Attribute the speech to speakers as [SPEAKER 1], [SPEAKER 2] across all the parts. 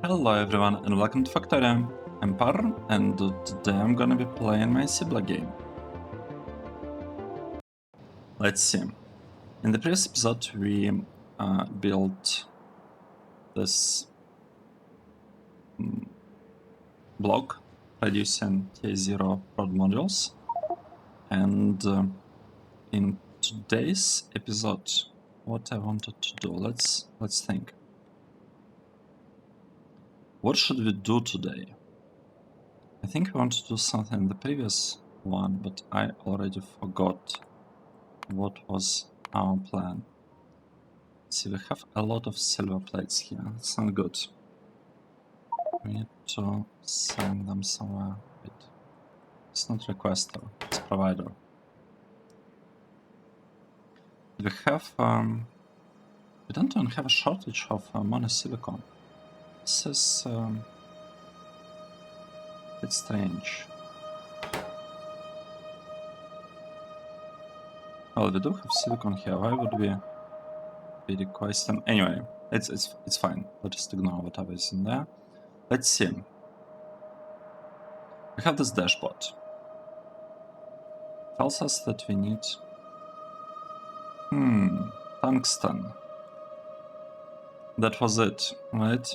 [SPEAKER 1] Hello everyone and welcome to Factorio. I'm Par and today I'm gonna be playing my Seablock game. Let's see. In the previous episode we built this block producing T0 prod modules, and in today's episode what I wanted to do, let's think. What should we do today? I think we want to do something in the previous one, but I already forgot what was our plan. See, we have a lot of silver plates here. That's not good. We need to send them somewhere. Wait. It's not requester, it's provider. We have we don't even have a shortage of monosilicon. This is it's strange. Well, we do have silicon here. Why would we be requesting? Anyway, it's fine. Let's just ignore whatever is in there. Let's see. We have this dashboard. Tells us that we need tungsten. That was it, right?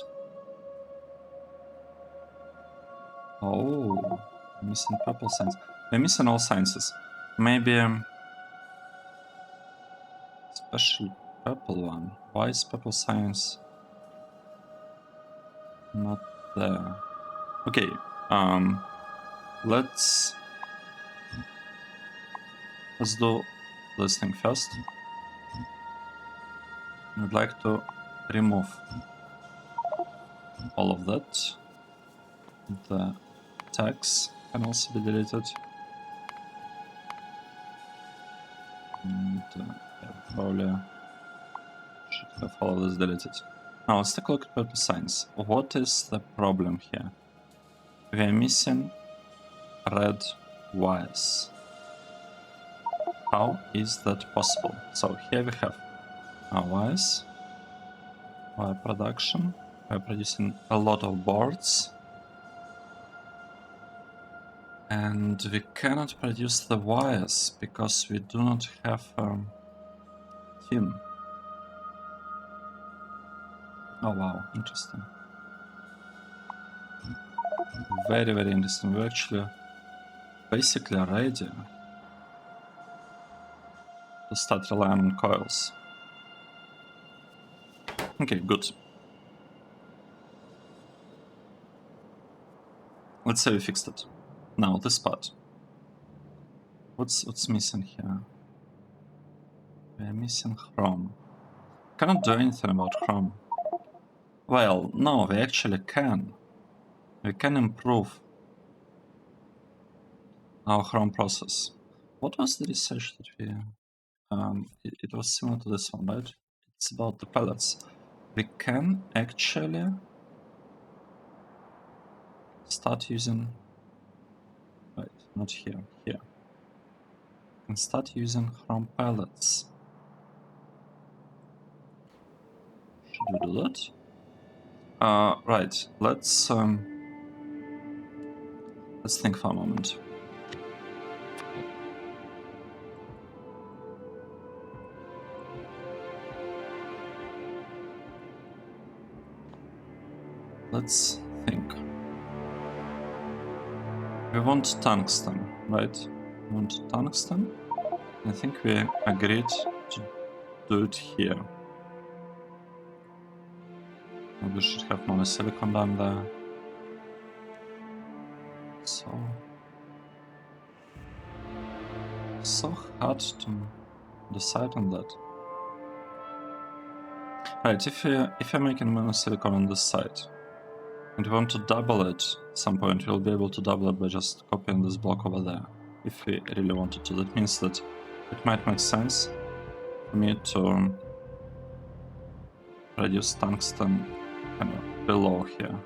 [SPEAKER 1] Oh, missing purple signs. We're missing all sciences. Maybe especially purple one. Why is purple science not there? Okay, let's do this thing first. I'd like to remove all of that. The tags can also be deleted. And yeah, probably should have all of this deleted. Now let's take a look at purple signs. What is the problem here? We are missing red wires. How is that possible? So here we have our wires, wire production. We are producing a lot of boards. And we cannot produce the wires because we do not have tin. Oh wow, interesting. Very, very interesting. We're actually basically ready to start relying on coils. Okay, good. Let's say we fixed it. Now this part. What's missing here? We're missing chrome. Cannot do anything about chrome. Well, no, we actually can. We can improve our chrome process. What was the research that we... it was similar to this one, right? It's about the pellets. We can actually start using... Right, not here, here. We can start using chrome pellets. Should we do that? Right, let's think for a moment. Let's think. We want tungsten, right? We want tungsten. I think we agreed to do it here. Maybe we should have monosilicon down there. So hard to decide on that. Right, if you're making monosilicon on this side and you want to double it at some point, we'll be able to double it by just copying this block over there. If we really wanted to. That means that it might make sense for me to produce tungsten kind of below here.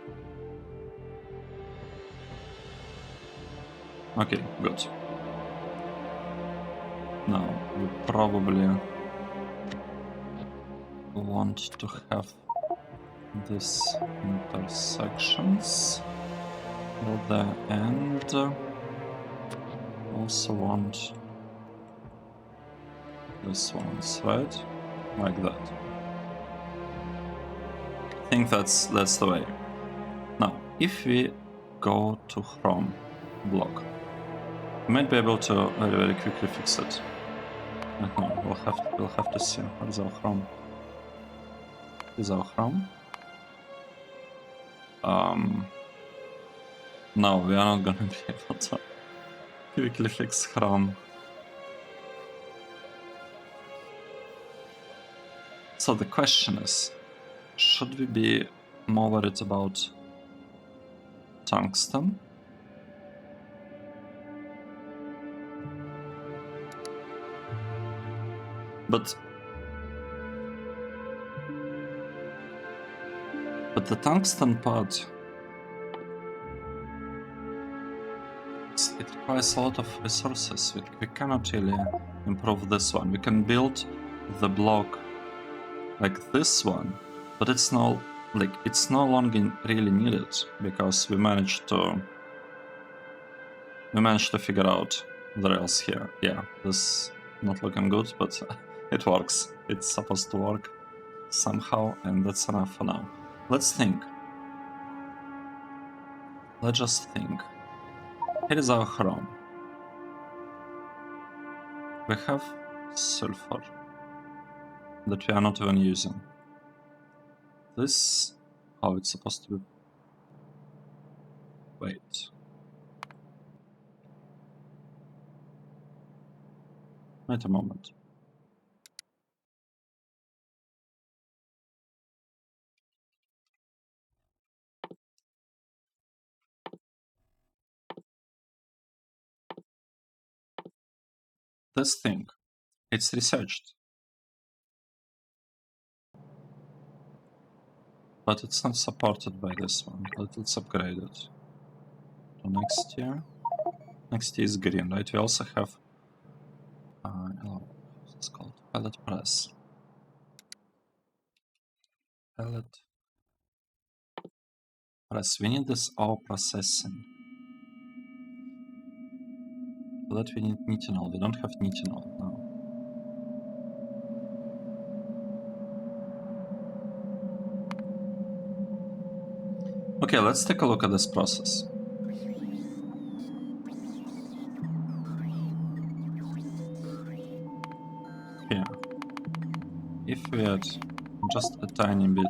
[SPEAKER 1] Okay, good. Now we probably want to have these intersections till the end. Also want this ones, right? Like that. I think that's the way. Now, if we go to Chrome block, we might be able to very quickly fix it. I don't know. We'll have to see. Where's our Chrome? Is our Chrome? No, we are not gonna be able to quickly fix Chrome. So the question is, should we be more worried about tungsten? But the tungsten part, it requires a lot of resources. We cannot really improve this one. We can build the block like this one, but it's no longer really needed because we managed to figure out the rails here. Yeah, this not looking good, but it works. It's supposed to work somehow, and that's enough for now. Let's think. Let's just think. Here is our chrome. We have sulfur that we are not even using. This, how it's supposed to be. Wait. Wait a moment. This thing, it's researched, but it's not supported by this one. Let's upgrade it to next year. Next year is green, right? We also have what's this called? Pellet press. Pellet press. We need this all processing. For that we need nitinol. We don't have nitinol now. Okay, let's take a look at this process. Here, if we add just a tiny bit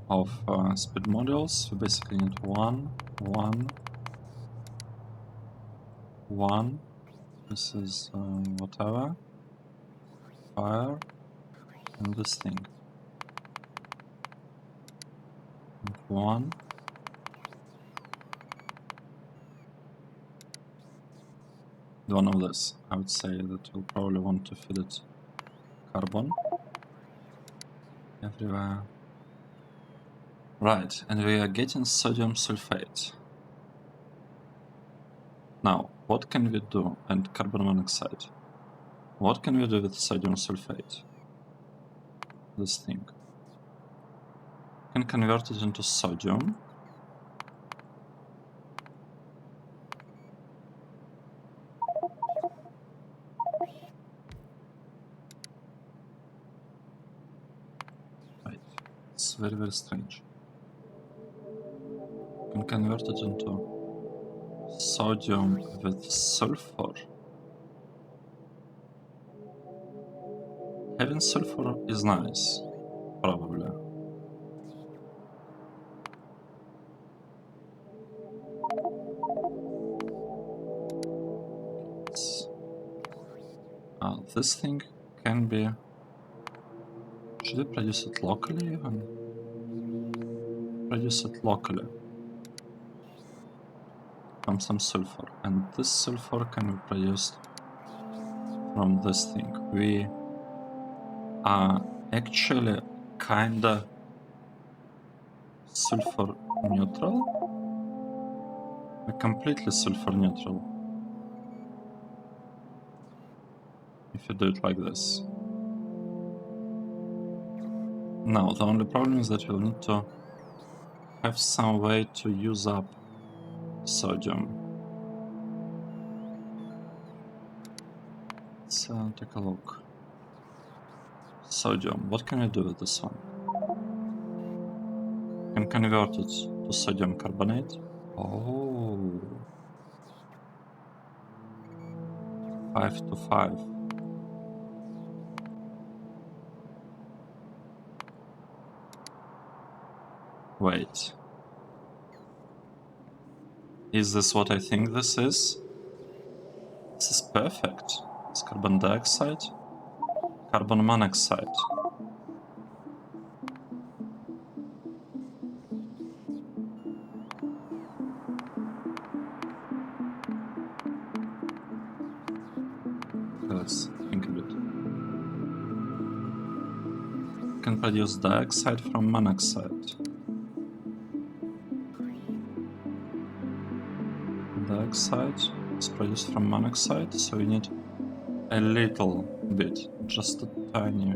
[SPEAKER 1] of speed modules, we basically need 1, 1, 1. This is whatever. Fire. And this thing. And 1. One of this. I would say that we'll probably want to feed it carbon everywhere. Right, and we are getting sodium sulfate. Now, what can we do? And carbon monoxide. What can we do with sodium sulfate? This thing. We can convert it into sodium. Right, it's very strange. We can convert it into sodium with sulfur. Having sulfur is nice, probably. This thing can be... Should we produce it locally even? Produce it locally. From some sulfur. And this sulfur can be produced from this thing. We are actually kinda sulfur neutral. We're completely sulfur neutral. If you do it like this. Now, the only problem is that we'll need to have some way to use up sodium. Let's take a look. Sodium, what can I do with this one? I can convert it to sodium carbonate. Oh, 5 to 5. Wait. Is this what I think this is? This is perfect. It's carbon dioxide, carbon monoxide. Let's think a bit. We can produce dioxide from monoxide. Dioxide is produced from monoxide, so we need a little bit, just a tiny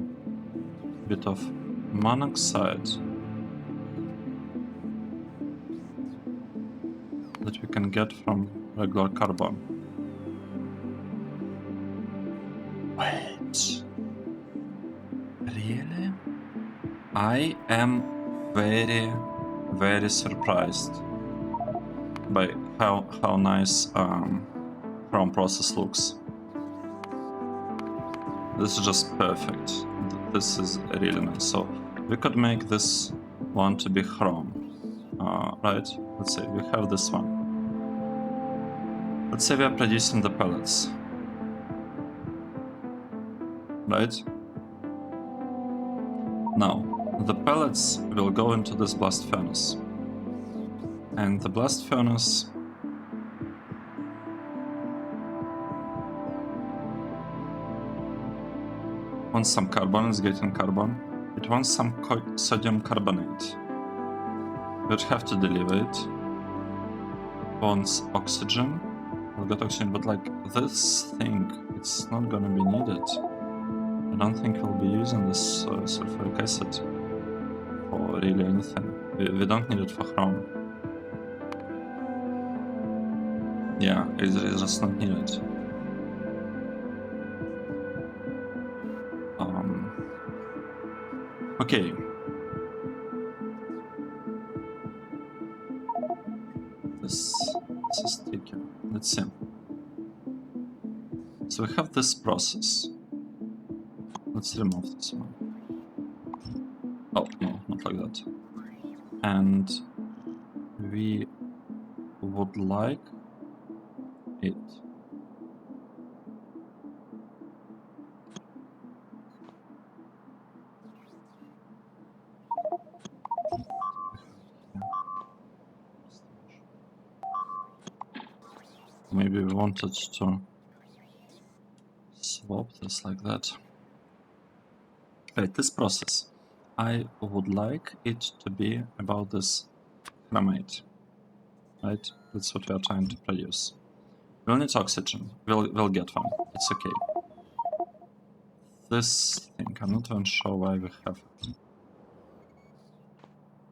[SPEAKER 1] bit of monoxide that we can get from regular carbon. Wait. Really? I am very, very surprised by how nice Chrome process looks. This is just perfect. This is really nice. So we could make this one to be Chrome, right? Let's say we have this one. Let's say we are producing the pellets, right? Now, the pellets will go into this blast furnace. And the blast furnace wants some carbon, it's getting carbon. It wants some sodium carbonate. We'd have to deliver it. It wants oxygen. We'll get oxygen, but like this thing, it's not gonna be needed. I don't think we'll be using this sulfuric acid for really anything. We don't need it for chrome. Yeah, it's just not needed. Okay. This is tricky. Let's see. So we have this process. Let's remove this one. Oh, no, not like that. And we would like it. Maybe we wanted to swap this like that. Right, this process. I would like it to be about this chromate. Right? That's what we are trying to produce. We'll need oxygen. We'll get one. It's okay. This thing, I'm not even sure why we have it.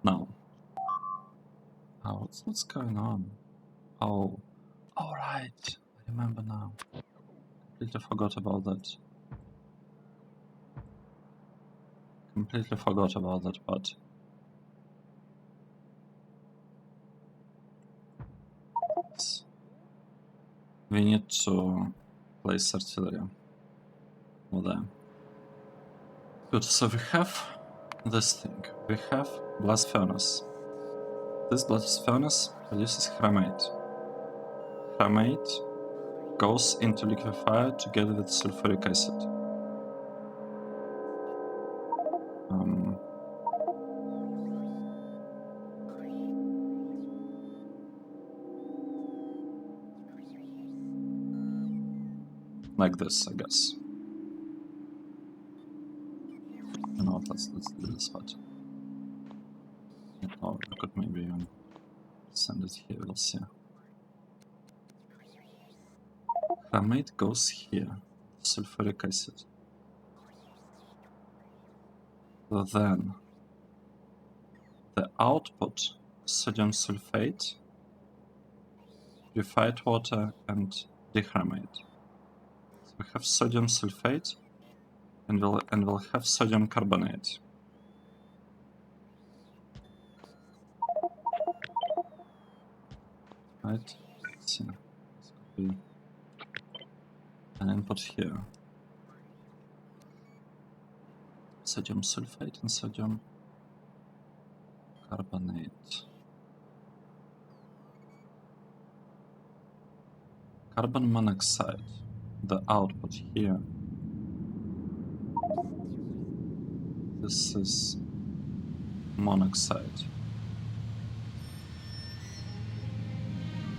[SPEAKER 1] Now. Oh, what's going on? Oh. Alright. I remember now. Completely forgot about that. Completely forgot about that part. We need to place artillery over there. Good, so we have this thing. We have blast furnace. This blast furnace produces chromate. Chromate goes into liquefier together with sulfuric acid. Like this, I guess. You know what, let's do this part. Or we could maybe even send it here, we'll see. Chromate goes here, sulfuric acid. Then output sodium sulfate, purified water, and dichromate. So we have sodium sulfate, and we'll have sodium carbonate. Right? Let's see. This could be an input here. Sodium sulfate and sodium carbonate. Carbon monoxide, the output here. This is monoxide.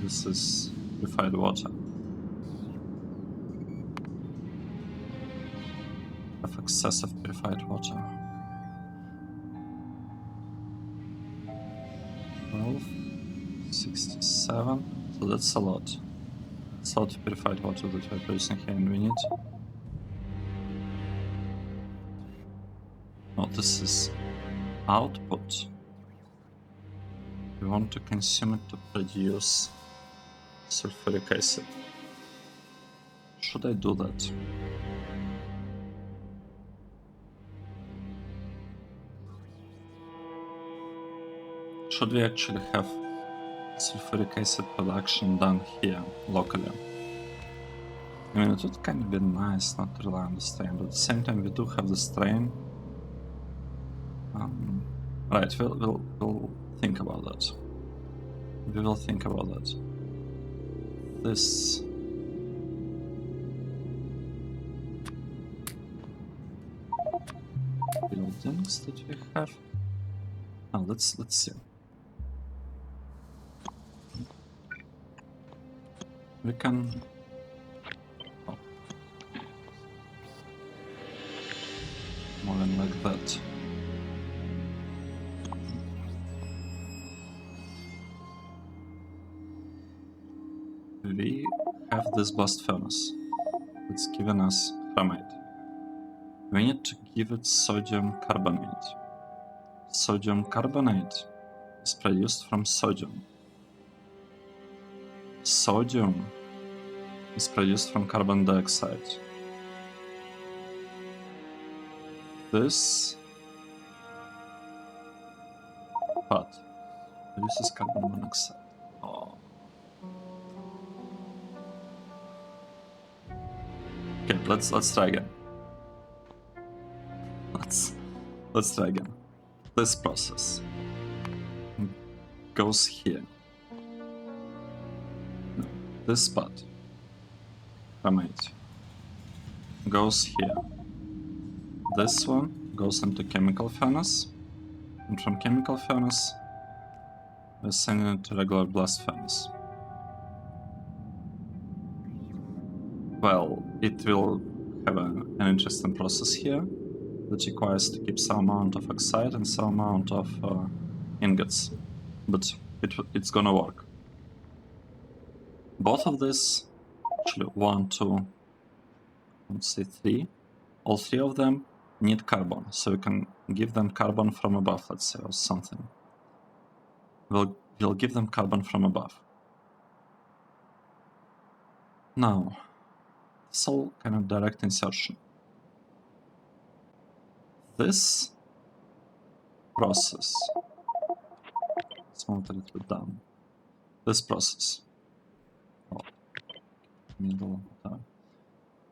[SPEAKER 1] This is purified water. Of excessive purified water. 12, 67. So that's a lot. It's a lot of purified water that we're producing here, and we need. No, this is output. We want to consume it to produce sulfuric acid. Should I do that? Should we actually have sulfuric acid production done here, locally? I mean, it would kind of be nice not to rely on the strain, but at the same time we do have the strain. Right, we'll think about that. We will think about that. This buildings that we have. Oh, let's see. We can. Oh. More than like that. We have this blast furnace that's given us chromate. We need to give it sodium carbonate. Sodium carbonate is produced from sodium. Sodium is produced from carbon dioxide. This part produces carbon monoxide. Oh. Okay, let's try again. Let's try again. This process goes here. No, this part, chromate, goes here. This one goes into chemical furnace, and from chemical furnace, we're sending it to regular blast furnace. Well, it will have an interesting process here that requires to keep some amount of oxide and some amount of ingots, but it's gonna work. Both of this, actually 1, 2, let's say 3, all 3 of them need carbon, so we can give them carbon from above, let's say, or something. We'll give them carbon from above. Now, it's all kind of direct insertion. This process, let's move it a little bit down. This process, middle,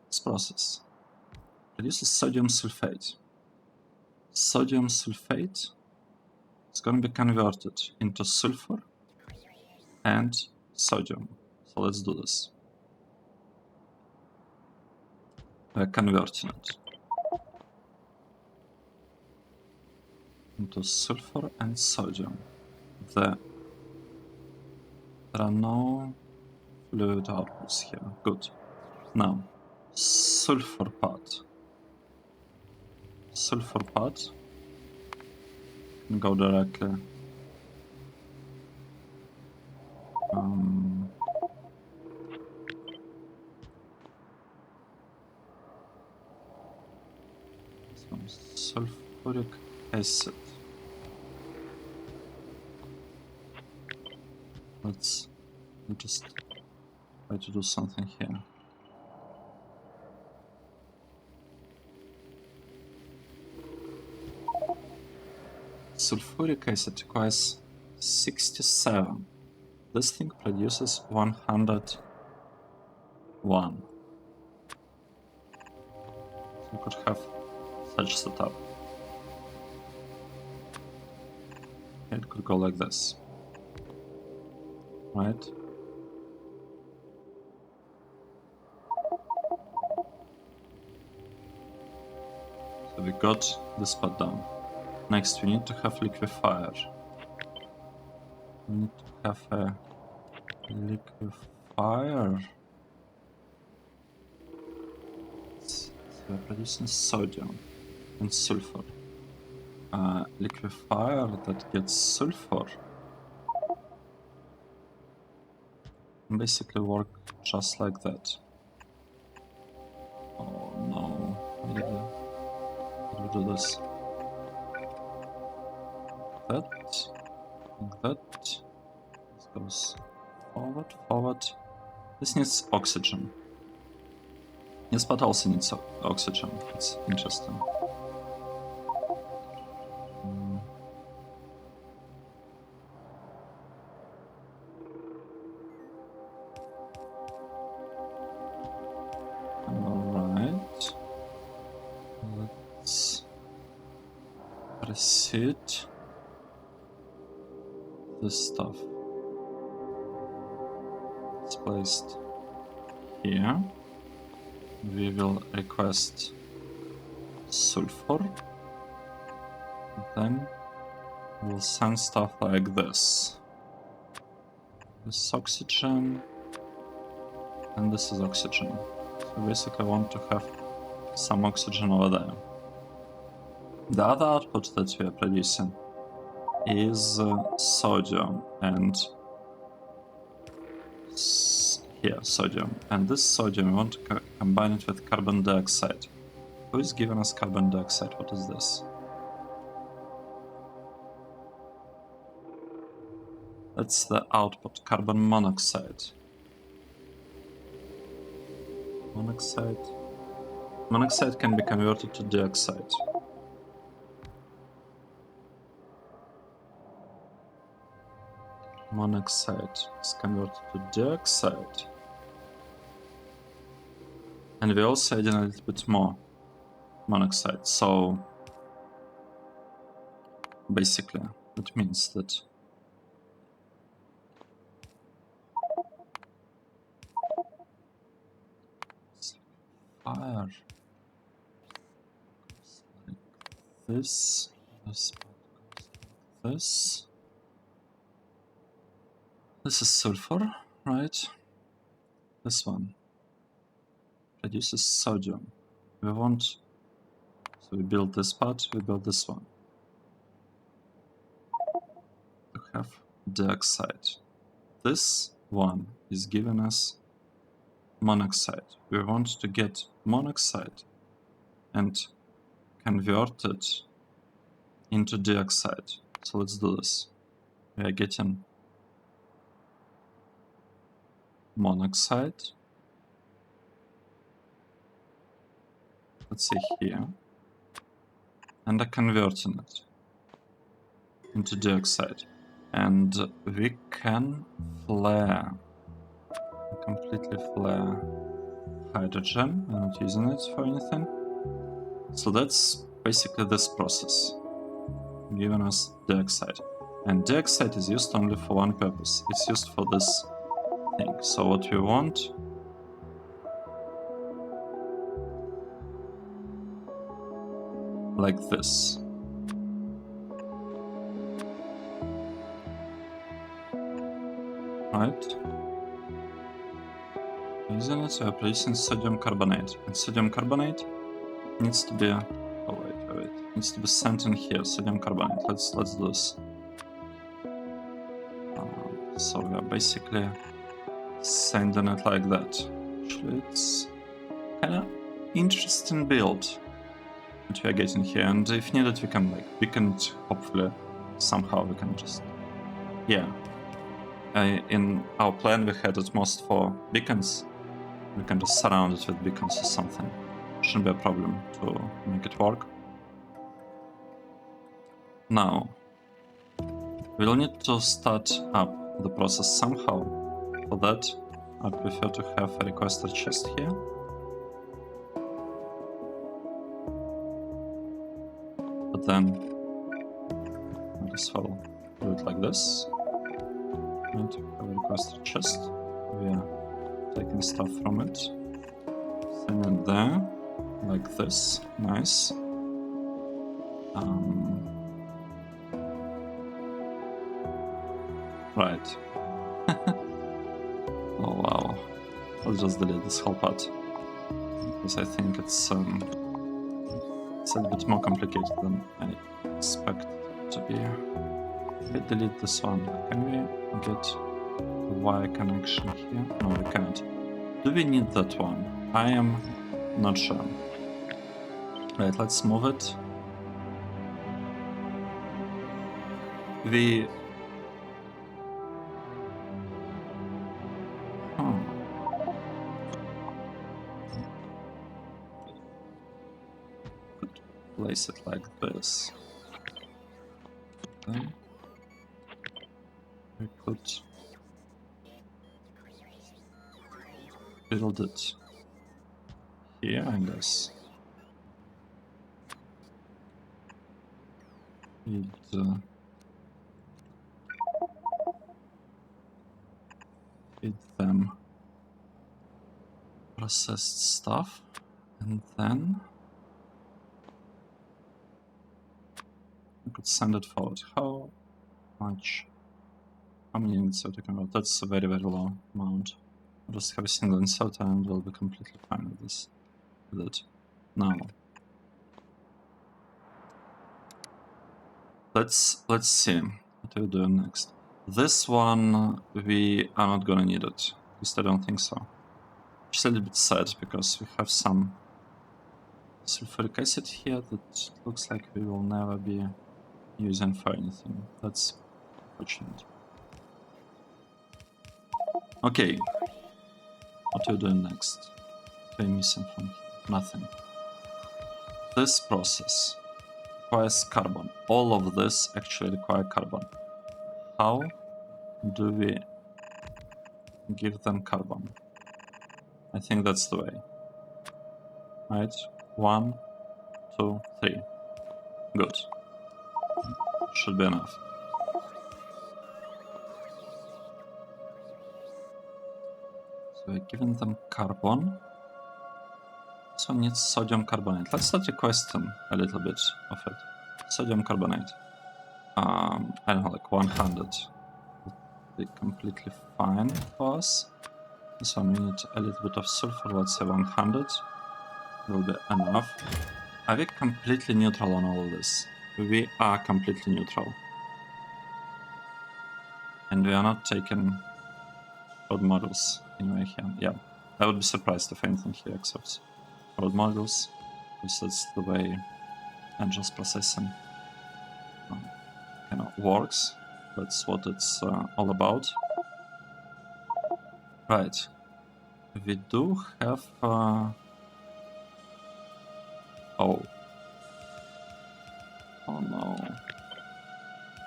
[SPEAKER 1] this process produces sodium sulfate. Sodium sulfate is going to be converted into sulfur and sodium. So let's do this. We're converting it into sulfur and sodium. There are no fluid outputs here. Good. Now, sulfur part. Sulfur part can go directly. Some sulfuric acid. Let's just try to do something here. Sulfuric acid requires 67. This thing produces 101. So we could have such setup. It could go like this. Right? So we got this part down. Next, we need to have liquefier. We need to have a liquefier. So we're producing sodium and sulfur. Liquefier that gets sulfur basically work just like that. Oh no, how do we do this? That, like that. This goes forward, forward. This needs oxygen. This part also needs oxygen. It's interesting. Alright. Let's proceed. This stuff is placed here. We will request sulfur. Then we'll send stuff like this. This is oxygen, and this is oxygen. So basically I want to have some oxygen over there. The other output that we are producing is sodium, and here, sodium. And this sodium, we want to combine it with carbon dioxide. Who is giving us carbon dioxide? What is this? That's the output, carbon monoxide. Monoxide can be converted to dioxide. Monoxide is converted to dioxide. And we also add in a little bit more monoxide. So basically, that means that fire goes like this. This part goes like this. This is sulfur, right? This one produces sodium. We want, so we build this part, we build this one. To have dioxide. This one is giving us monoxide. We want to get monoxide and convert it into dioxide. So let's do this. We are getting monoxide, let's say here, and are converting it into dioxide. And we can flare, completely flare hydrogen. I'm not using it for anything. So that's basically this process, giving us dioxide. And dioxide is used only for one purpose. It's used for this thing. So what we want like this. Right? Using it, we are producing sodium carbonate. And sodium carbonate needs to be needs to be sent in here, sodium carbonate. Let's do this. So we are basically sending it like that. Actually, it's kind of interesting build that we are getting here, and if needed, we can hopefully somehow we can just in our plan we had at most 4 beacons. We can just surround it with beacons or something. Shouldn't be a problem to make it work. Now, we'll need to start up the process somehow. For that, I prefer to have a requester chest here. But then, I guess I'll do it like this. And have a requester chest. We are taking stuff from it. Send it there, like this. Nice. Right. Oh wow. I'll just delete this whole part. Because I think it's a bit more complicated than I expect it to be. Let's delete this one. Can we get a wire connection here? No, we cannot. Do we need that one? I am not sure. Right, let's move it. We... Could place it like this. Then we could build it here, I guess. Feed them processed stuff, and then we could send it forward. How much? How many units are we talking about? That's a very, very low amount. I'll just have a single insert and we'll be completely fine with this. With it. Now, let's see what we're doing next. This one we are not gonna need it. At least I don't think so. Which is a little bit sad because we have some sulfuric acid here that looks like we will never be using for anything. That's unfortunate. Okay. What are we doing next? What are we missing from here? Nothing. This process requires carbon. All of this actually require carbon. How do we give them carbon? I think that's the way. Right? 1, 2, 3. Good. Should be enough. So we're giving them carbon. This one needs sodium carbonate. Let's start requesting a little bit of it. Sodium carbonate. I don't know, like 100. Would be completely fine for us. This one we need a little bit of sulfur, let's say 100. Will be enough. Are we completely neutral on all of this? We are completely neutral. And we are not taking road models anyway here. Yeah, I would be surprised if anything here accepts road models, because that's the way engines processing kind of works. That's what it's all about. Right. We do have... Oh no.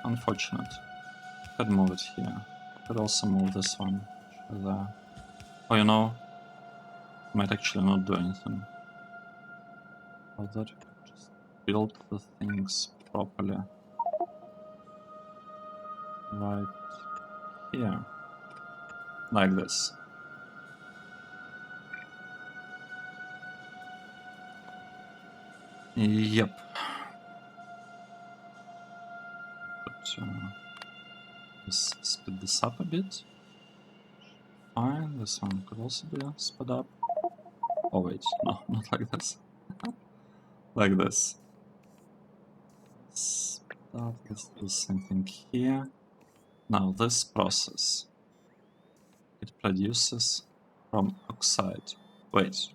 [SPEAKER 1] Unfortunate. Could move it here. Could also move this one. Oh, you know, might actually not do anything. For that, just build the things properly. Right here. Like this. Yep. But, let's speed this up a bit. Fine, this one could also be sped up. Oh wait, no, not like this. Like this. Start, let's do the same thing here. Now this process, it produces from oxide. Wait.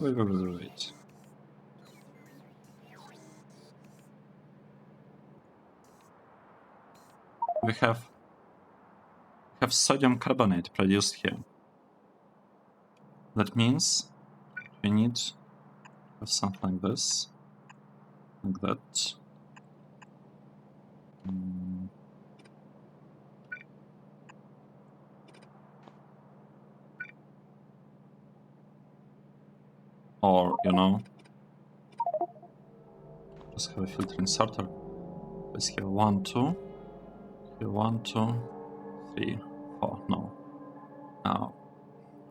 [SPEAKER 1] Wait. we have sodium carbonate produced here. That means we need to have something like this, like that. Or, you know, just have a filtering sorter. Let's have 1, 2. Here 1, 2, 3, 4. No. Now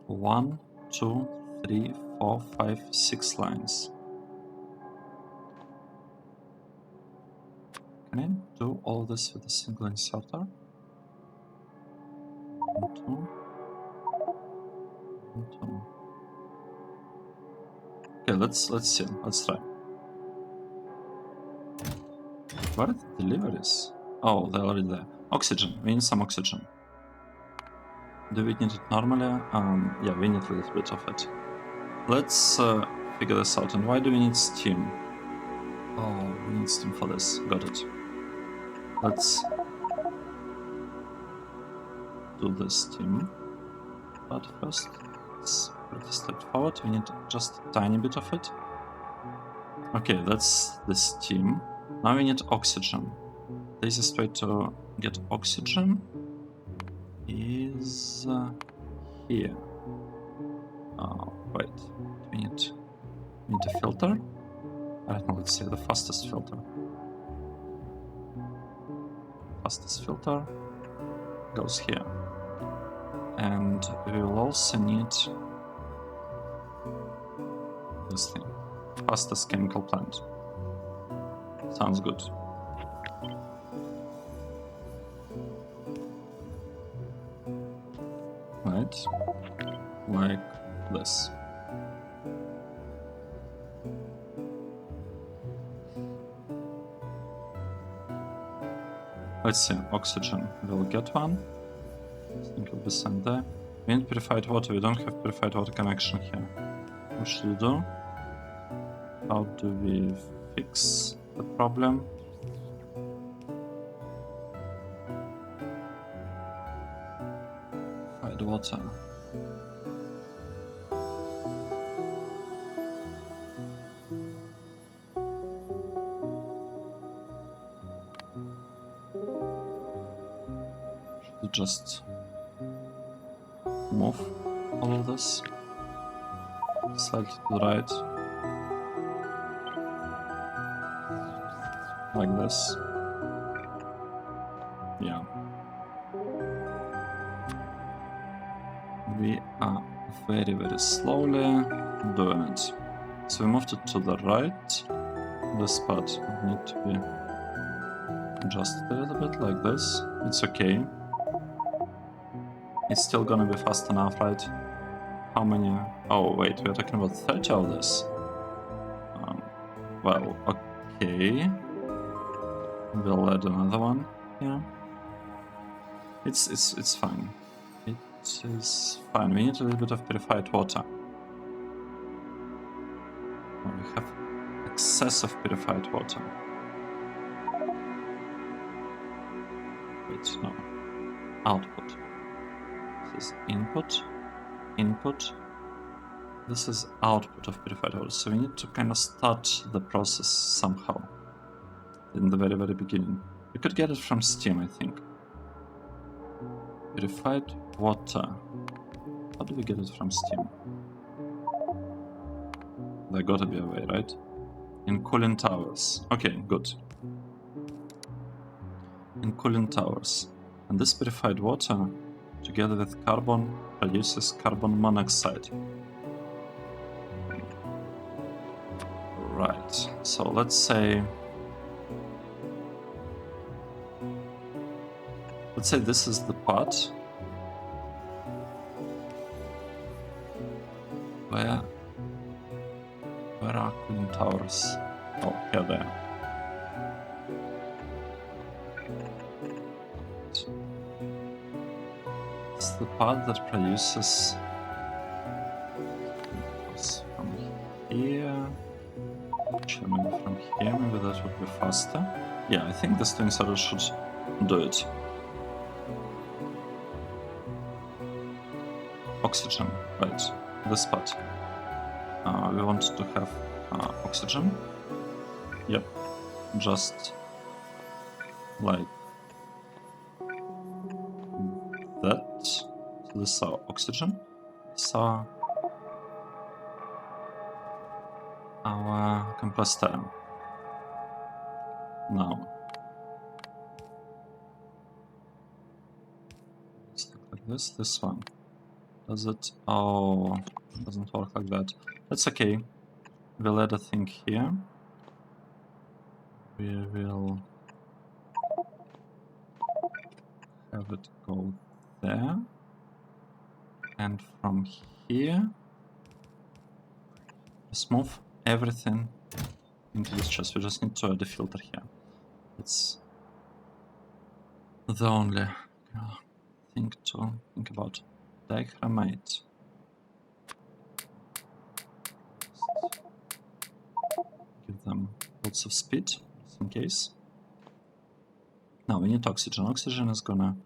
[SPEAKER 1] 1, 2, 3, 4, 5, 6 lines. Can I do all this with a single inserter? 1, 2, 1, 2. Okay, let's see. Let's try. What are the deliveries? Oh, they're already there. Oxygen. We need some oxygen. Do we need it normally? Yeah, we need a little bit of it. Let's figure this out. And why do we need steam? Oh, we need steam for this. Got it. Let's do this steam. But first, it's pretty straightforward. We need just a tiny bit of it. Okay, that's the steam. Now we need oxygen. The easiest way to get oxygen is here. Oh, wait. We need a filter. I don't know, let's say the fastest filter. Fastest filter goes here. And we will also need this thing. Fastest chemical plant. Sounds good. Right, like this. Let's see, oxygen. We'll get one. I think it'll be sent there. We need purified water. We don't have purified water connection here. What should we do? How do we fix the problem? Purified water. Should we just move all of this slightly to the right, like this? Yeah. We are very, very slowly doing it. So we moved it to the right. This part need to be adjusted a little bit like this. It's okay. It's still gonna be fast enough, right? How many? Oh, wait, we're talking about 30 of this. Well, okay. We'll add another one here. It's fine. It is fine. We need a little bit of purified water. Oh, we have excess of purified water. Wait, no. Output. This is input. Input. This is output of purified water. So we need to kind of start the process somehow. In the very, very beginning. We could get it from steam, I think. Purified water. How do we get it from steam? There gotta be a way, right? In cooling towers. Okay, good. In cooling towers. And this purified water, together with carbon, produces carbon monoxide. Right. So let's say this is the part where are cooling towers? Oh, here they are. It's the part that produces from here. Actually, maybe from here, maybe that would be faster. Yeah, I think this thing sort of should do it. oxygen, right? This part. We want to have oxygen. Yep, just like that. So this is our oxygen. This is our compressed air. Now, like this one. Does it? Oh, it doesn't work like that. That's okay. We'll add a thing here. We will have it go there. And from here, just move everything into this chest. We just need to add a filter here. It's the only thing to think about. Dichromat. Give them lots of speed, just in case. Now we need oxygen. Oxygen is gonna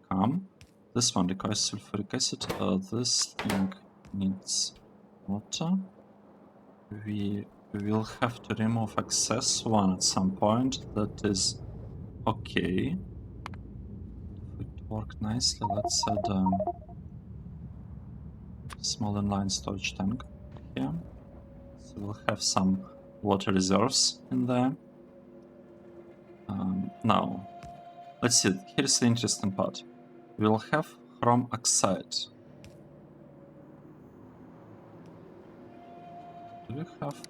[SPEAKER 1] come. This one requires sulfuric acid. This thing needs water. We will have to remove excess one at some point. That is okay. If it worked nicely, let's add a small inline storage tank here. So we'll have some water reserves in there. Now, let's see. Here's the interesting part. We'll have chrome oxide. Do we have...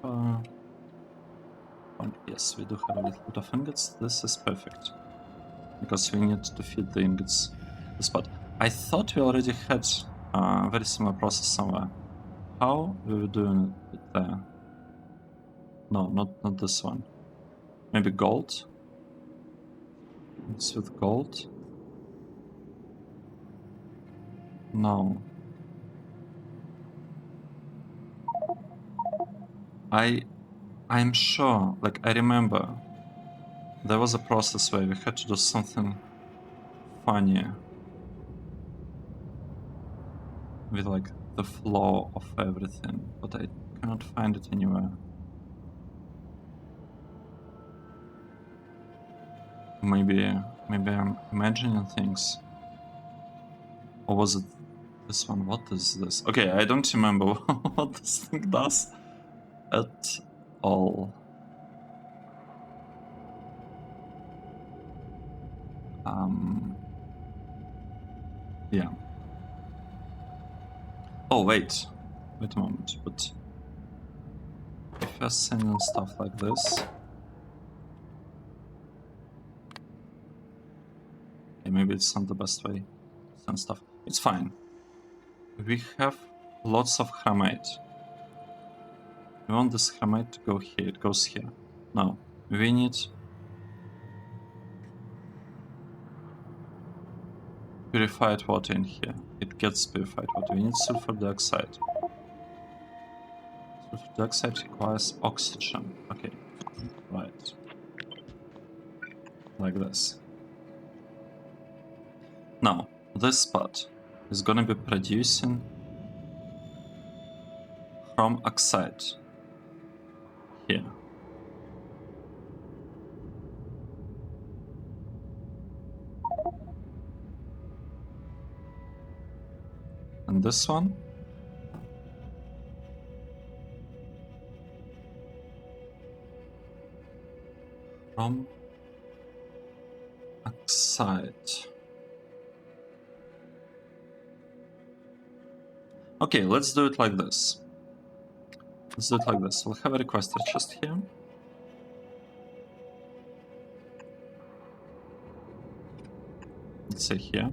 [SPEAKER 1] yes, we do have a little bit of ingots. This is perfect. Because we need to feed the ingots the spot. I thought we already had a very similar process somewhere. How we were doing it there? No, not this one. Maybe gold? It's with gold? No. I'm sure, like I remember, there was a process where we had to do something funny with like the flow of everything, but I cannot find it anywhere. Maybe I'm imagining things. Or was it this one? What is this? Okay, I don't remember what this thing does at all. Yeah. Oh, wait a moment, but if you're sending stuff like this... Okay, maybe it's not the best way to send stuff. It's fine. We have lots of chromate. We want this chromate to go here. It goes here. Now, we need purified water in here. It gets purified water. We need sulfur dioxide. Sulfur dioxide requires oxygen. Okay, right. Like this. Now, this part is gonna be producing chrome oxide here. And this one chrome oxide. Okay, let's do it like this. Let's do it like this. We'll have a requester chest here. Let's say here.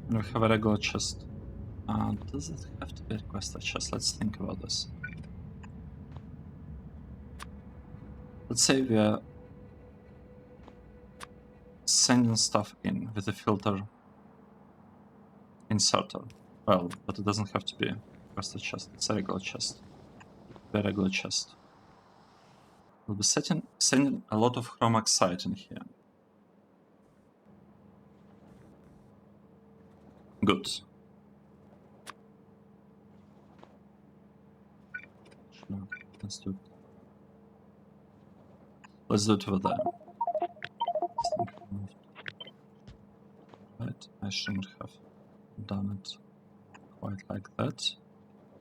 [SPEAKER 1] And we have a regular chest. Does it have to be a requester chest? Let's think about this. Let's say we are sending stuff in with a filter inserter. Well, but it doesn't have to be a requester chest. It's a regular chest. A regular chest. We'll be sending a lot of chrome oxide in here. Good. actually. Let's do it. Let's do it over there. Right, I shouldn't have done it quite like that,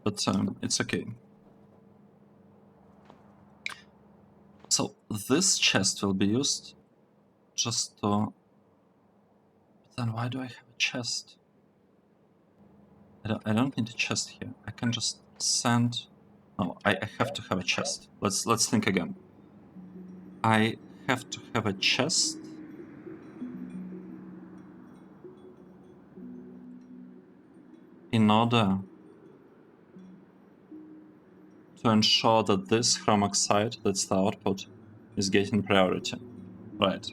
[SPEAKER 1] but it's okay. So this chest will be used just to... Then why do I have a chest? I don't need a chest here. I can just send... No, I have to have a chest. Let's think again. I have to have a chest in order to ensure that this chrome oxide, that's the output, is getting priority. Right.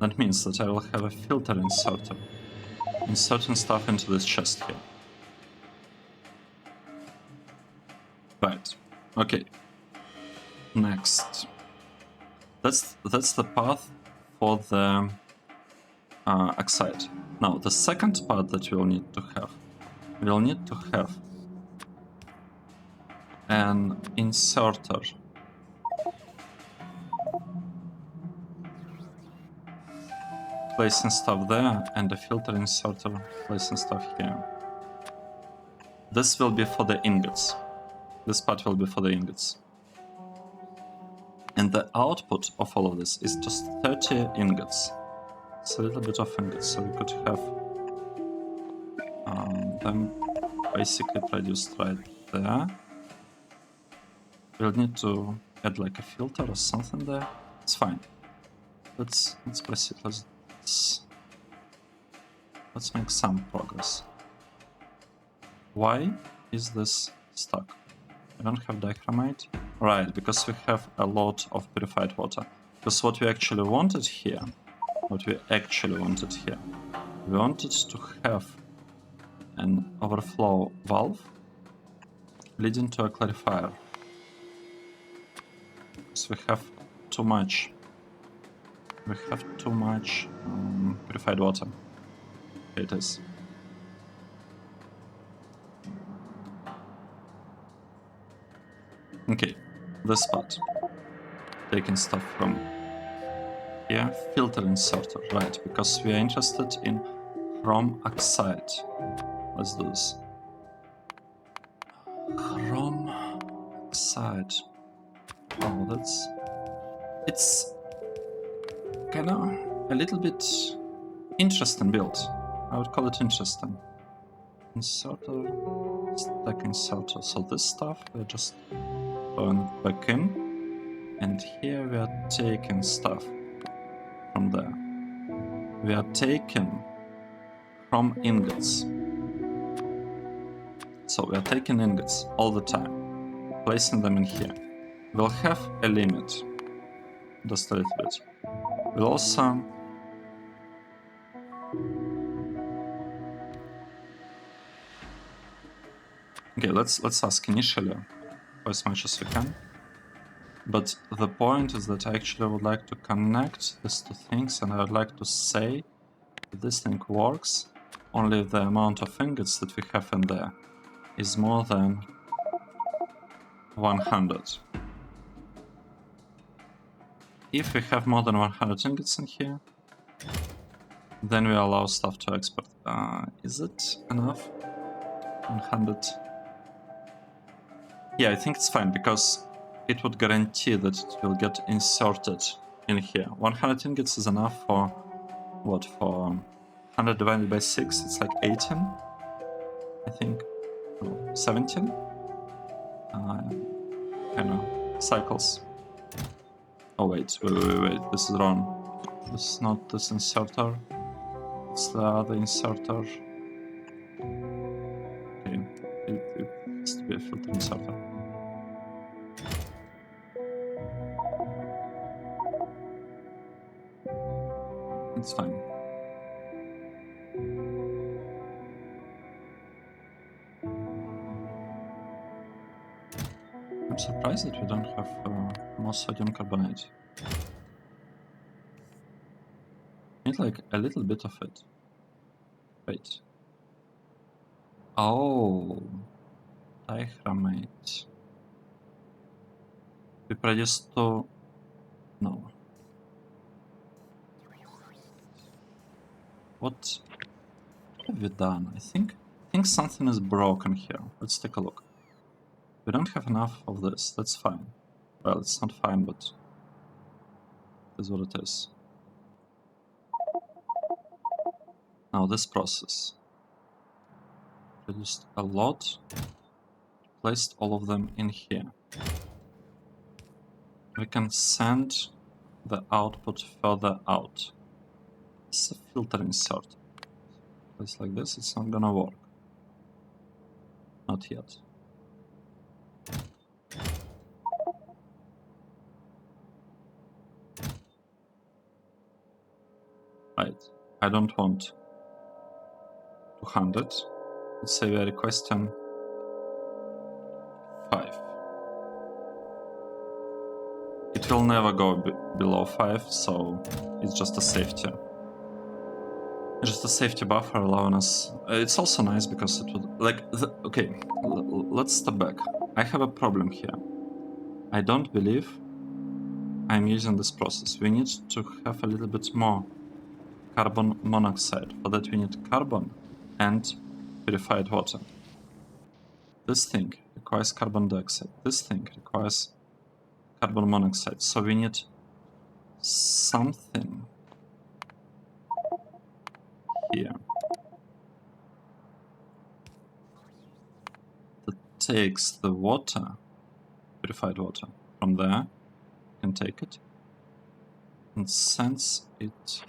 [SPEAKER 1] That means that I will have a filter inserter, inserting stuff into this chest here. Right. Okay. Next. That's the path for the oxide. Now, the second part that we'll need to have an inserter placing stuff there and a filter inserter placing stuff here. This will be for the ingots. This part will be for the ingots. And the output of all of this is just 30 ingots. It's a little bit of ingots, so we could have them basically produced right there. We'll need to add like a filter or something there. It's fine. Let's proceed. Let's make some progress. Why is this stuck? I don't have dichromate. Right, because we have a lot of purified water. Because what we actually wanted here, we wanted to have an overflow valve leading to a clarifier. Because we have too much. Purified water. Here it is. Okay, this part. Taking stuff from here. Filter inserter, right, because we are interested in chrome oxide. Let's do this. Chrome oxide. Oh, it's kind of a little bit interesting build. I would call it interesting. Inserter, stack inserter. So this stuff we're just throwing it back in, and here we are taking stuff from there. We are taking chrome ingots. So we are taking ingots all the time, placing them in here. We'll have a limit, just a little bit. We'll also okay, let's ask initially for as much as we can. But the point is that I actually would like to connect these two things, and I would like to say that this thing works only if the amount of ingots that we have in there is more than 100. If we have more than 100 ingots in here, then we allow stuff to export. Is it enough? 100? Yeah, I think it's fine, because it would guarantee that it will get inserted in here. 100 ingots is enough for what? For 100 divided by 6, it's like 18, I think. No, 17? Kind of cycles. Oh wait, this is wrong. This is not this inserter. It's the other inserter. Okay, it has to be a filter inserter. It's fine. I'm surprised that we don't have more sodium carbonate. Need like a little bit of it. Wait. Oh, dichromate. We produce two... No. What have we done? I think something is broken here. Let's take a look. We don't have enough of this. That's fine. Well, it's not fine, but it is what it is. Now this process produced a lot, placed all of them in here. We can send the output further out. It's a filter insert. Place like this, it's not gonna work. Not yet. Right, I don't want 200. Let's say we are requesting 5. It will never go below 5, so it's just a safety. Just a safety buffer allowing us... it's also nice because it would... like, okay, let's step back. I have a problem here. I don't believe I'm using this process. We need to have a little bit more carbon monoxide. For that we need carbon and purified water. This thing requires carbon dioxide. This thing requires carbon monoxide. So we need something here that takes the water, purified water, from there, can take it, and sends it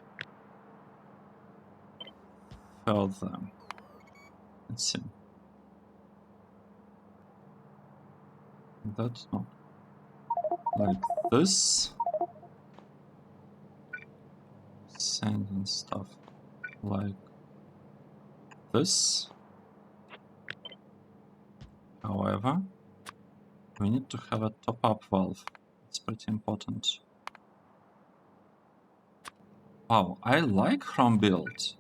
[SPEAKER 1] further. Let's see. That, no. Like this. Sand and stuff. Like this. However, we need to have a top-up valve. It's pretty important. Wow, I like Chrome build.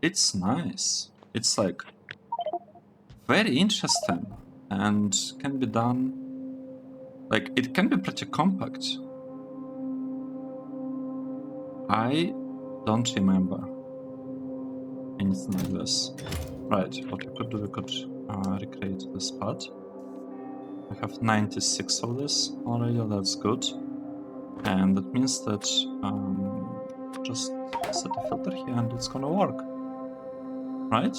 [SPEAKER 1] It's nice. It's like very interesting and can be done. Like, it can be pretty compact. I don't remember anything like this. Right, what we could do, we could recreate this part. I have 96 of this already, that's good. And that means that just set a filter here and it's gonna work. Right?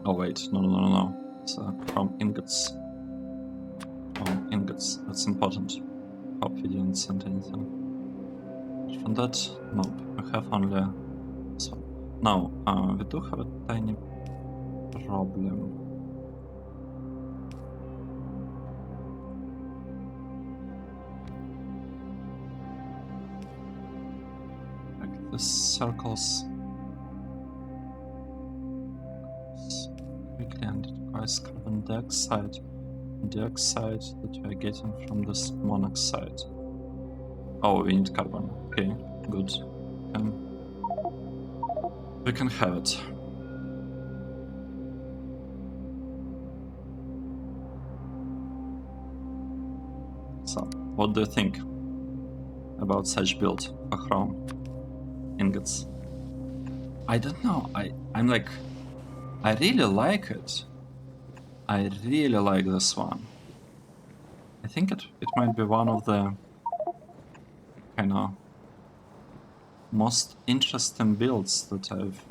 [SPEAKER 1] Oh wait, no. It's from ingots. From ingots, that's important. Hope we didn't send anything. From that, nope, we have only this one. Now, we do have a tiny problem. Like the circles quickly, and it requires carbon dioxide that we are getting from this monoxide. Oh, we need carbon. Okay, good. We can have it. So, what do you think about such build for Chrome ingots? I don't know. I'm like, I really like it. I really like this one. I think it might be one of the kind of most interesting builds that I've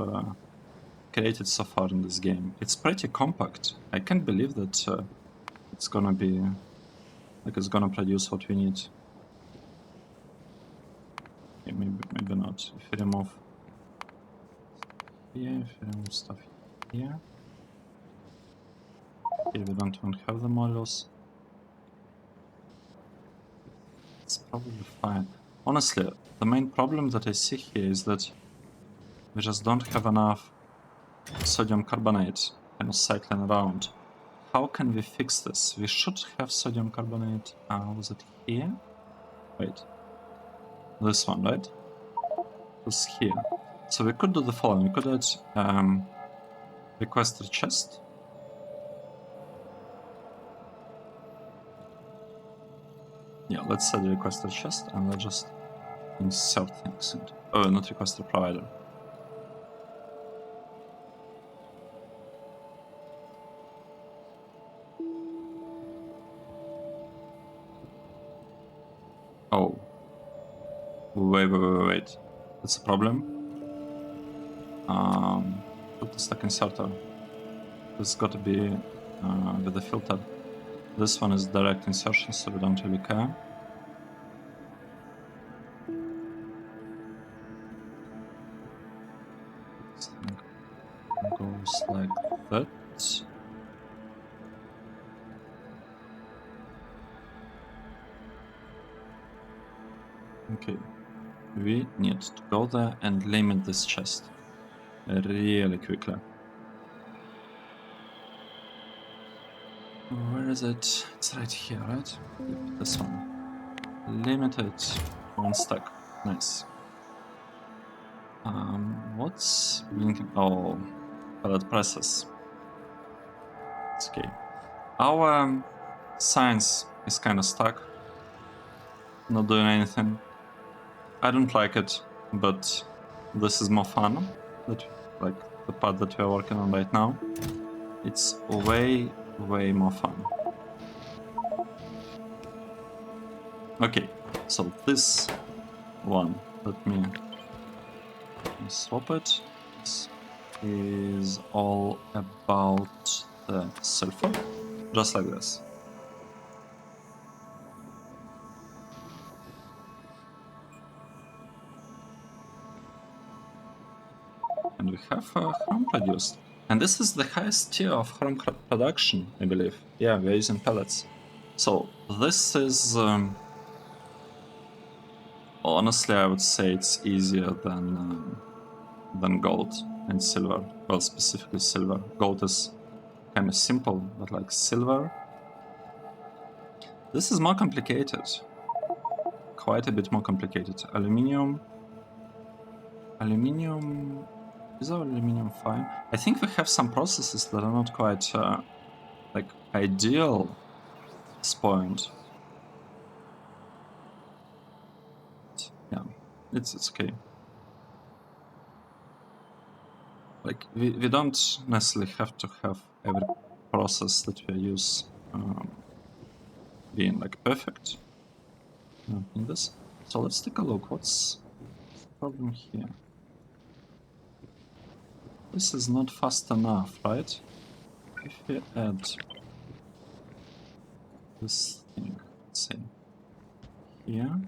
[SPEAKER 1] created so far in this game. It's pretty compact. I can't believe that it's gonna be like it's gonna produce what we need. Okay, maybe not. If we remove here, if we remove stuff here. Okay, we don't want to have the modules. It's probably fine. Honestly, the main problem that I see here is that we just don't have enough sodium carbonate kind of cycling around. How can we fix this? We should have sodium carbonate. Was it here? Wait. This one, right? It was here. So we could do the following. We could add requester chest. Yeah, let's set the requester chest and let's just insert things into. Oh, not requester, provider. Oh. Wait. That's a problem. Put the stack inserter. This got to be with the filter. This one is direct insertion, so we don't really care. This thing goes like that. Okay. We need to go there and limit this chest really quickly. Where is it? It's right here, right? Yep, this one. Limited one stack. Nice. What's blinking? Oh, pellet presses. It's okay. Our science is kind of stuck, not doing anything. I don't like it, but this is more fun. That, like the part that we are working on right now. It's way more fun. Okay, so this one, let me swap it. This is all about the sulfur, just like this. And we have chrome produced. And this is the highest tier of chrome production, I believe. Yeah, we're using pellets. So this is... honestly, I would say it's easier than gold and silver. Well, specifically silver. Gold is kind of simple, but like silver... This is more complicated. Quite a bit more complicated. Aluminium... Is our aluminium fine? I think we have some processes that are not quite like ideal at this point. Yeah, it's okay. Like we don't necessarily have to have every process that we use being like perfect in this. So let's take a look. What's the problem here? This is not fast enough, right? If we add this thing, let's say here,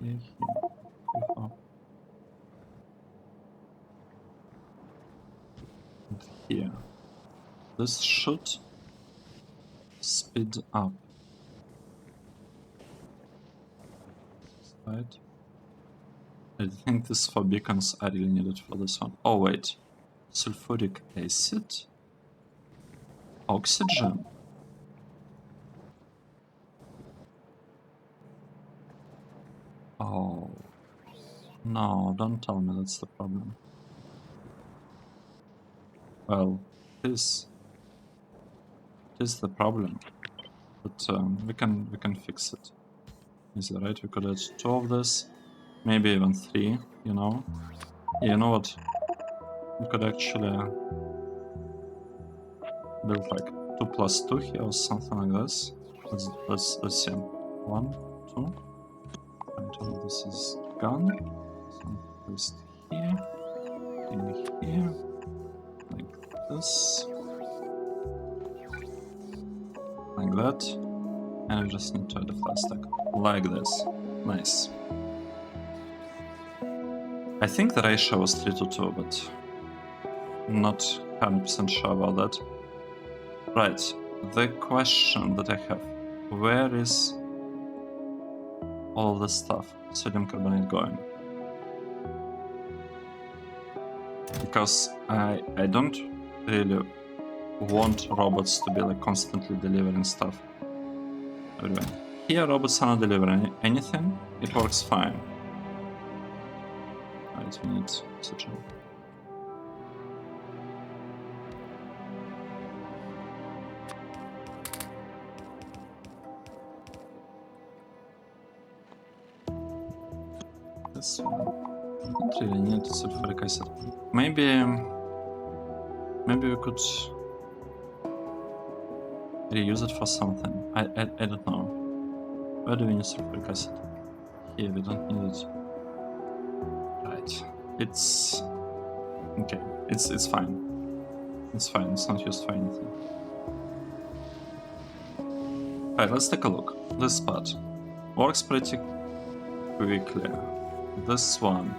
[SPEAKER 1] here, and here, this should speed up, right? I think these 4 beacons are really needed for this one. Oh wait, sulfuric acid, oxygen. Oh no, don't tell me that's the problem. Well, this is the problem, but we can fix it. Is that right? We could add 2 of this, maybe even 3. You know, yeah, you know what? We could actually build like 2 plus 2 here or something like this. Let's see. 1, 2. Until this is gone. So placed here, in here, like this, like that, and I just need to add a flat stack, like this. Nice. I think the ratio was 3 to 2, but I'm not 100% sure about that. Right, the question that I have, where is all this stuff, sodium carbonate, going? Because I don't really want robots to be like constantly delivering stuff everywhere. Here robots are not delivering anything, it works fine. Right, we need oxygen. this one. Don't really need sulfuric acid. Maybe we could reuse it for something. I don't know. Where do we need sulfuric acid? Here we don't need it. Right. It's okay. It's fine. It's fine. It's not used for anything. Right. Let's take a look. This part works pretty quickly. This one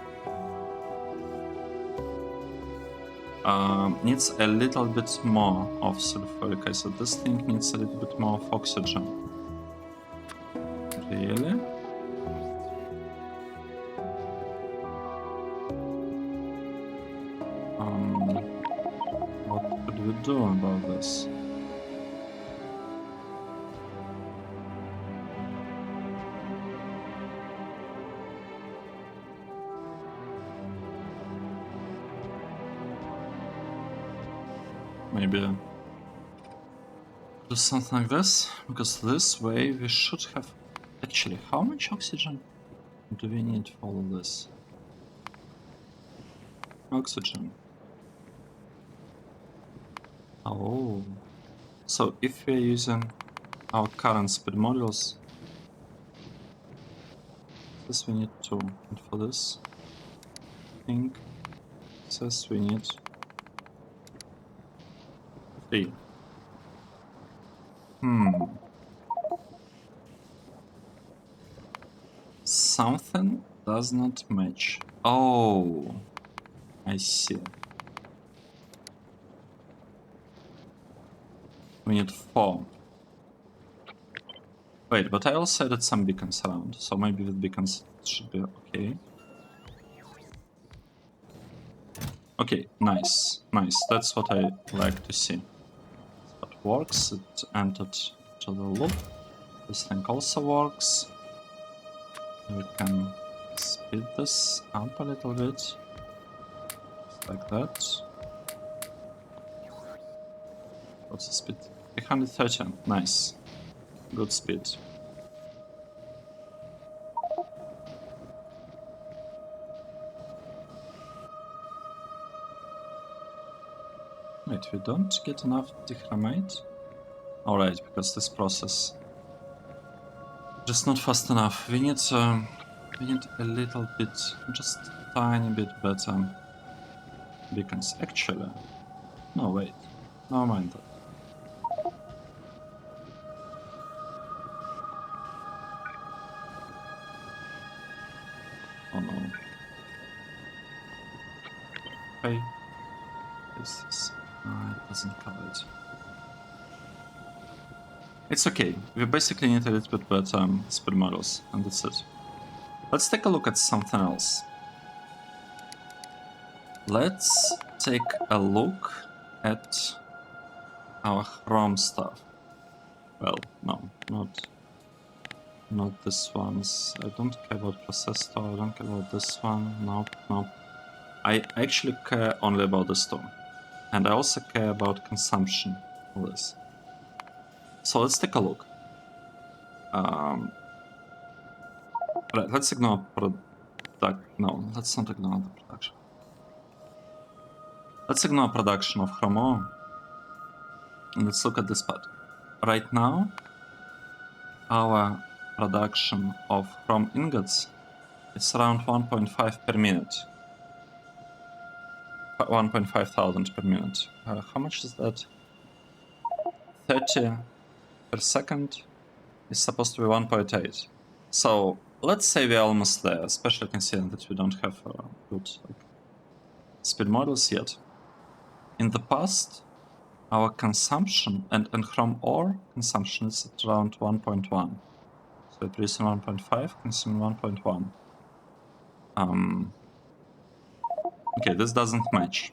[SPEAKER 1] needs a little bit more of sulfuric acid. This thing needs a little bit more of oxygen. Really? What could we do about this? Maybe do something like this, because this way we should have... Actually, how much oxygen do we need for all of this? Oxygen. Oh. So if we're using our current speed modules, this we need 2. And for this thing, this we need 3. Something does not match. Oh, I see. We need 4. Wait, but I also added some beacons around, so maybe with beacons it should be okay. Okay, nice, nice. That's what I like to see. That works. It entered to the loop. This thing also works. We can speed this up a little bit. Just like that. What's the speed? 330. Nice. Good speed. Wait, we don't get enough dichromate? Alright, because this process just not fast enough. We need a little bit, just a tiny bit better beacons. Actually, no, wait, never mind that. Oh no. Hey, this is... it doesn't cover it. It's okay. We basically need a little bit better speed models, and that's it. Let's take a look at something else. Let's take a look at our Chrome stuff. Well, no, not this ones. I don't care about processor. I don't care about this one. Nope, nope. I actually care only about this two, and I also care about consumption of this. So let's take a look. Right, let's ignore no, let's not ignore the production. Let's ignore production of Chromo, and let's look at this part. Right now, our production of Chrome ingots is around 1.5 per minute. 1,500 per minute. How much is that? 30 per second is supposed to be 1.8. So let's say we're almost there, especially considering that we don't have good speed models yet. In the past, our consumption and Chrome ore consumption is at around 1.1. So we're producing 1.5, consuming 1.1. Okay, this doesn't match.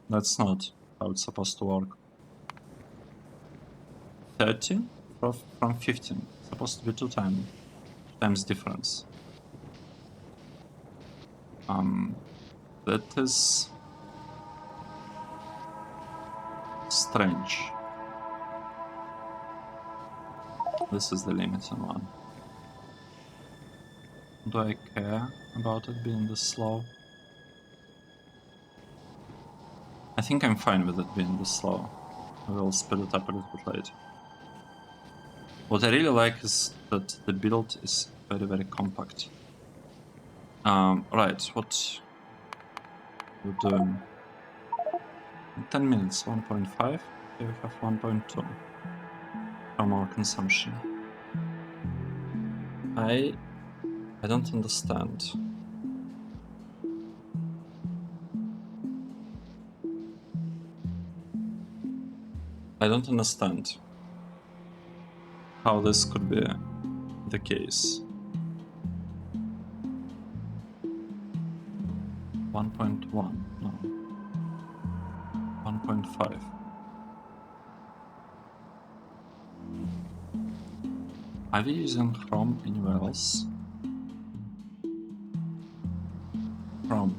[SPEAKER 1] That's not how it's supposed to work. 30 from 15. It's supposed to be 2 times difference. That is strange. This is the limiting one. Do I care about it being this slow? I think I'm fine with it being this slow. I will speed it up a little bit later. What I really like is that the build is very compact. Right, what we're doing? 10 minutes, 1.5. Here we have 1.2 from our consumption. I don't understand. I don't understand how this could be the case. 1.1, no. 1.5. Are we using Chrome anywhere else? Chrome.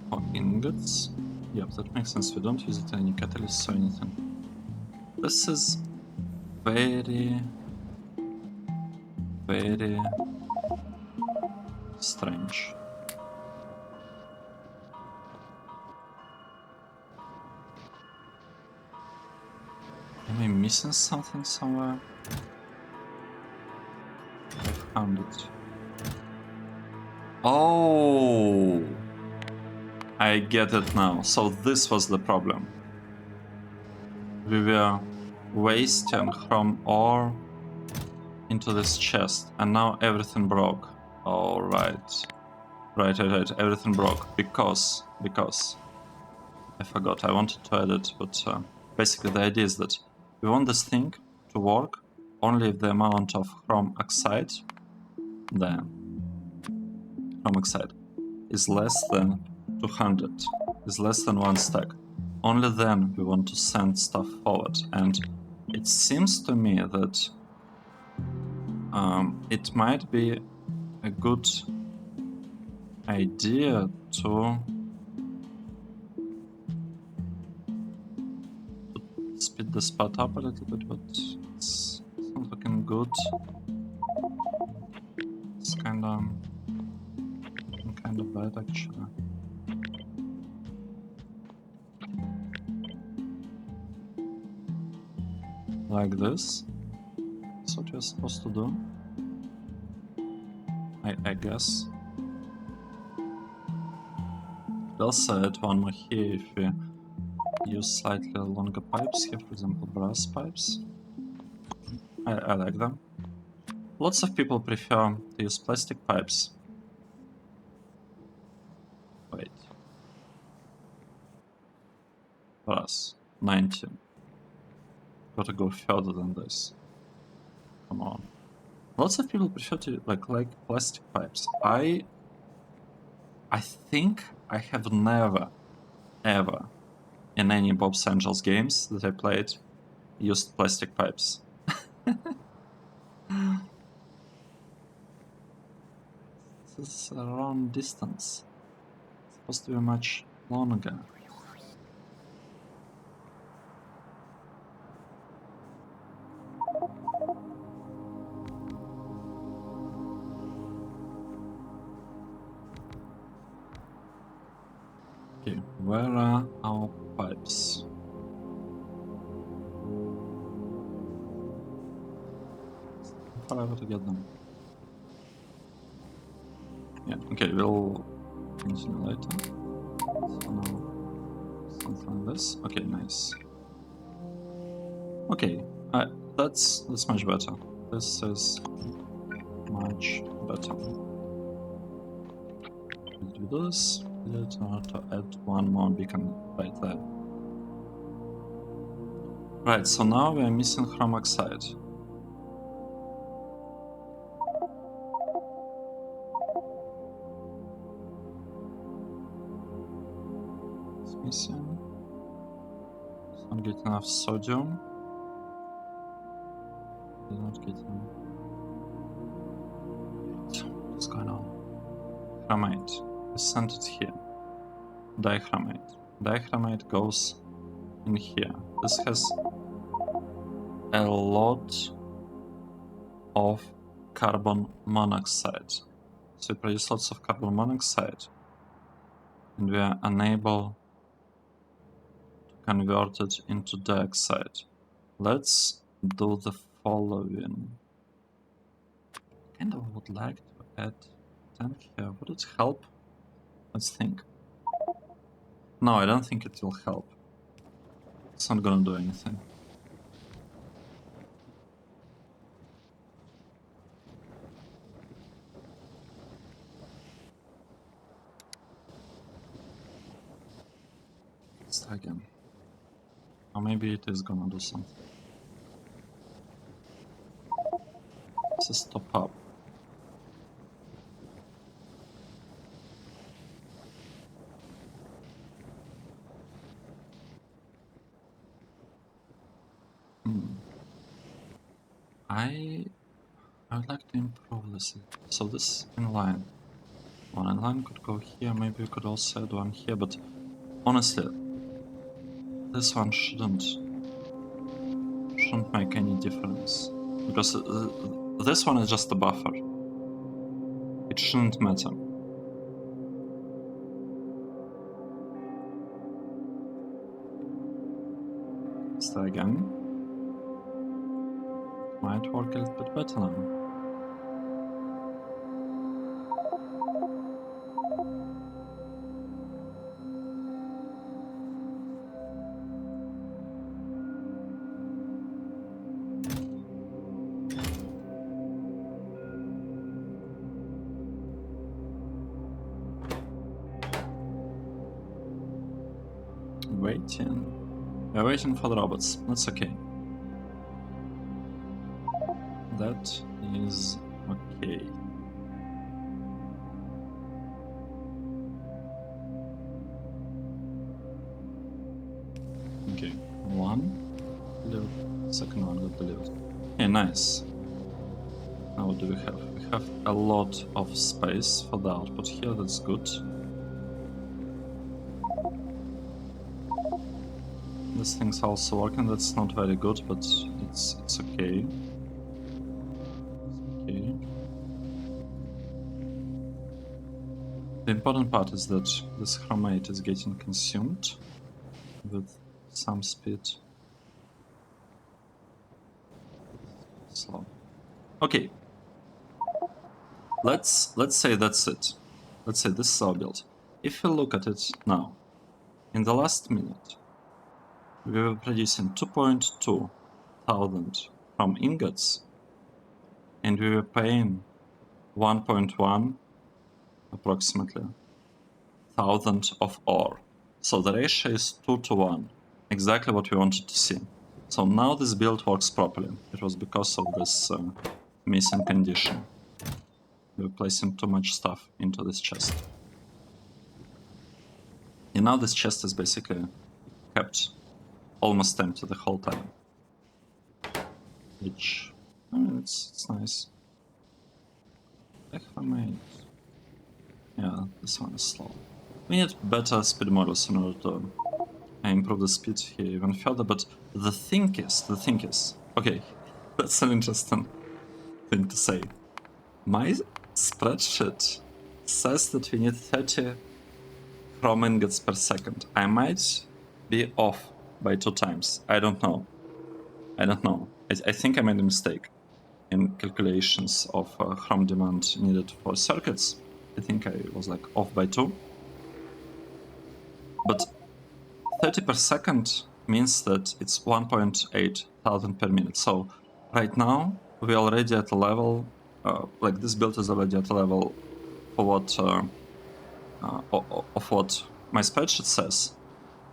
[SPEAKER 1] For ingots? Yep, that makes sense. We don't use it in any catalysts or anything. This is very strange. Am I missing something somewhere? I found it. Oh! I get it now. So this was the problem. We were wasting chrome ore into this chest, and now everything broke. All right. Right. Everything broke because I forgot. I wanted to add it, but basically the idea is that we want this thing to work only if the amount of chrome oxide, is less than 200, is less than 1 stack. Only then we want to send stuff forward. And it seems to me that it might be a good idea to speed the spot up a little bit, but it's not looking good. It's kind of bad actually. Like this. That's what you're supposed to do. I guess. We'll also add one more here if we use slightly longer pipes here, for example brass pipes. I like them. Lots of people prefer to use plastic pipes. Wait. Brass. 19. Gotta go further than this. Come on. Lots of people prefer to like plastic pipes. I think I have never, ever, in any Bob's Angels games that I played, used plastic pipes. This is a wrong distance. It's supposed to be much longer. Okay, where are our pipes? Forever to get them. Yeah, okay, we'll continue later. So now something like this. Okay, nice. Okay, that's much better. This is much better. Let's do this. To add one more beacon right there. Right, so now we are missing chrome oxide. It's missing. It's not getting enough sodium. It's not getting. What's going on? Chromate. I sent it here. Dichromate. Dichromate goes in here. This has a lot of carbon monoxide. So we produce lots of carbon monoxide, and we are unable to convert it into dioxide. Let's do the following. Kind of would like to add 10 here. Would it help? Let's think. No, I don't think it will help. It's not gonna do anything. Let's try again. Or maybe it is gonna do something. This is top up. I would like to improve this. So this inline. One inline could go here, maybe we could also add one here, but honestly, this one shouldn't make any difference. Because this one is just a buffer. It shouldn't matter. Let's try again. Might work a little bit better now. Waiting. We're waiting for the robots. That's okay. That is okay. Okay, one delivered, second one got delivered. Okay, nice. Now what do we have? We have a lot of space for the output here, that's good. This thing's also working, that's not very good, but it's okay. Okay. The important part is that this chromate is getting consumed with some speed. Slow. Okay. Let's say that's it. Let's say this is our build. If we look at it now, in the last minute, we were producing 2.2 thousand from ingots, and we were paying 1.1 approximately thousand of ore. So the ratio is 2 to 1, exactly what we wanted to see. So now this build works properly. It was because of this missing condition. We were placing too much stuff into this chest. And now this chest is basically kept almost empty the whole time. Which, I mean, it's nice. Yeah, this one is slow. We need better speed models in order to improve the speed here even further, but the thing is, okay, that's an interesting thing to say. My spreadsheet says that we need 30 chrome ingots per second. I might be off by 2 times. I don't know. I think I made a mistake in calculations of chrome demand needed for circuits. I think I was like off by 2. But 30 per second means that it's 1.8 thousand per minute. So right now we're already at a level, like this build is already at a level for what of what my spreadsheet says.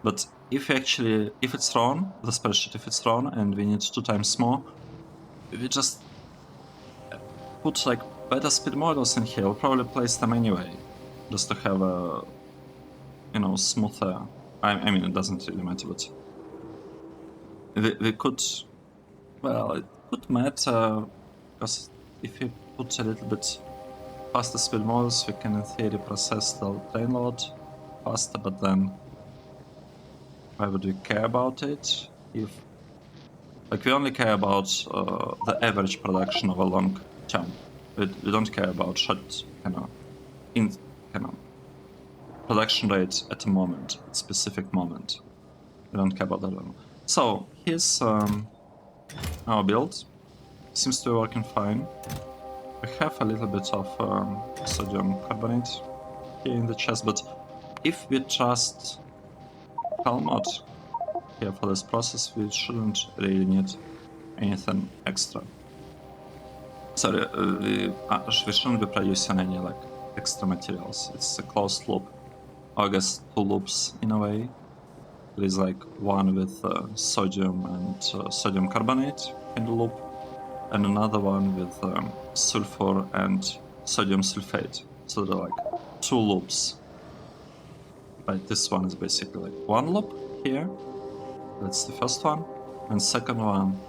[SPEAKER 1] But if it's wrong, the spreadsheet, if it's wrong and we need 2 times more, we just put like better speed models in here. We'll probably place them anyway, just to have a, you know, smoother. I mean, it doesn't really matter, but we could, well, it could matter, because if we put a little bit faster speed models, we can in theory process the train load faster, but then why would we care about it if Like, we only care about the average production over long term. We don't care about short, production rate at a moment, at a specific moment. We don't care about that one. So here's our build. Seems to be working fine. We have a little bit of sodium carbonate here in the chest, but if we trust mod here for this process, we shouldn't really need anything extra. Sorry, we shouldn't be producing any like extra materials. It's a closed loop. I guess two loops in a way. There is like one with sodium and sodium carbonate in the loop, and another one with sulfur and sodium sulfate. So they're like two loops. Right, this one is basically like one loop here. That's the first one, and second one,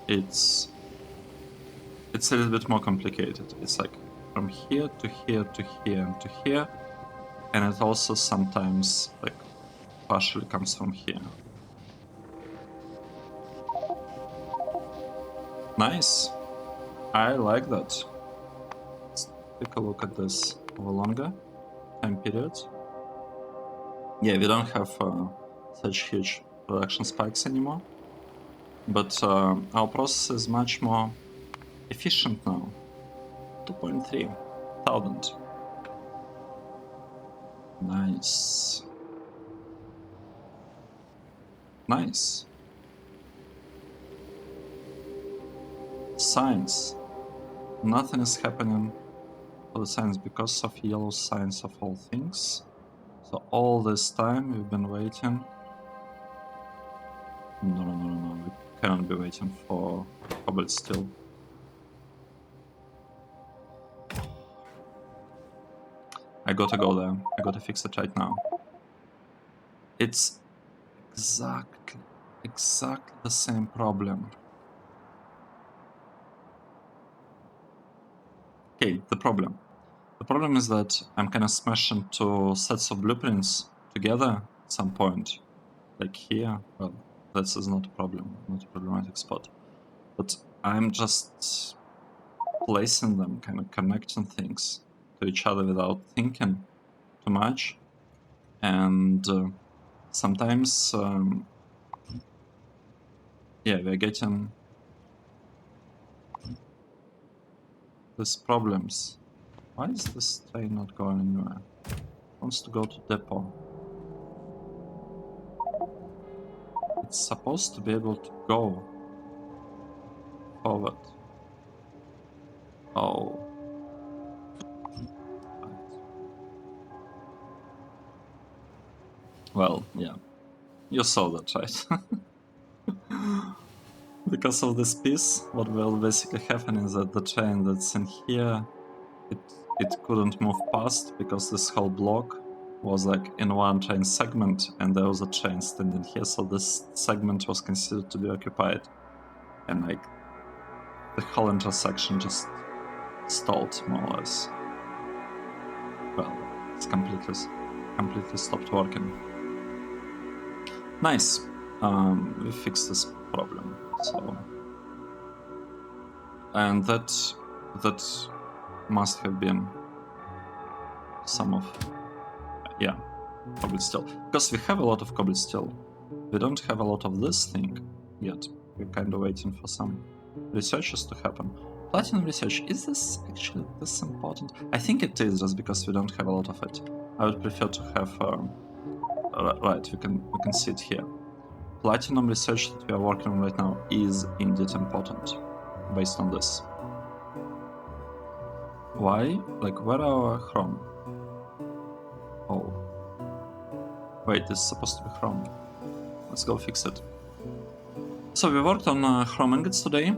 [SPEAKER 1] it's a little bit more complicated. It's like from here to here to here and to here, and it also sometimes like partially comes from here. Nice. I like that. Let's take a look at this over longer time period. Yeah, we don't have such huge production spikes anymore, but our process is much more efficient now. 2.3 thousand. Nice. Nice. Science. Nothing is happening for the science because of yellow signs of all things. So all this time we've been waiting. No. We cannot be waiting for cobalt steel. I gotta go there. I gotta fix it right now. It's exactly the same problem. Okay, the problem. The problem is that I'm kind of smashing two sets of blueprints together at some point. Like here. Well, this is not a problem, not a problematic spot. But I'm just placing them, kind of connecting things to each other without thinking too much. And sometimes, yeah, we're getting these problems. Why is this train not going anywhere? It wants to go to depot. It's supposed to be able to go forward. Oh. Right. Well, yeah. You saw that, right? Because of this piece, what will basically happen is that the train that's in here, it couldn't move past because this whole block was like in one train segment and there was a train standing here, so this segment was considered to be occupied. And like the whole intersection just stalled more or less. Well, it's completely stopped working. Nice. We fixed this problem. So, and that must have been some of, yeah, cobalt steel. Because we have a lot of cobalt steel. We don't have a lot of this thing yet. We're kind of waiting for some researches to happen. Platinum research, is this actually this important? I think it is, just because we don't have a lot of it. I would prefer to have, right, we can see it here. Platinum research that we are working on right now is indeed important, based on this. Why? Like, where are our chrome? Oh. Wait, this is supposed to be chrome. Let's go fix it. So we worked on chrome ingots today.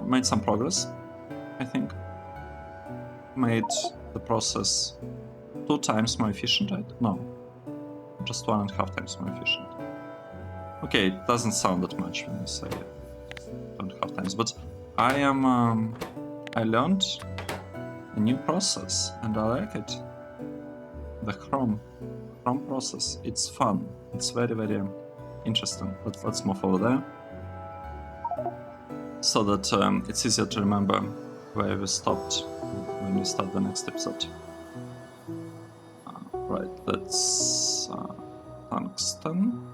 [SPEAKER 1] Made some progress, I think. Made the process 2 times more efficient, right? No. Just 1.5 times more efficient. Okay, it doesn't sound that much when you say 2.5 times, but I learned a new process and I like it. The chrome process. It's fun. It's very, very interesting. Let's move over there. so that it's easier to remember where we stopped when we start the next episode. Right, that's tungsten.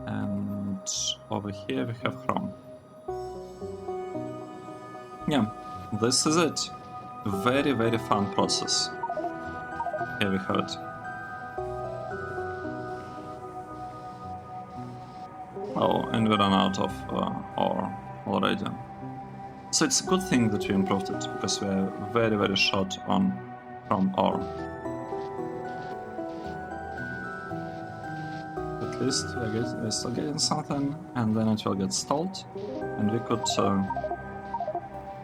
[SPEAKER 1] And over here we have chrome. Yeah, this is it. Very, very fun process. Here we have it. Oh, and we ran out of ore already. So it's a good thing that we improved it, because we're very, very short on from ore. At least we're still getting something, and then it will get stalled, and we could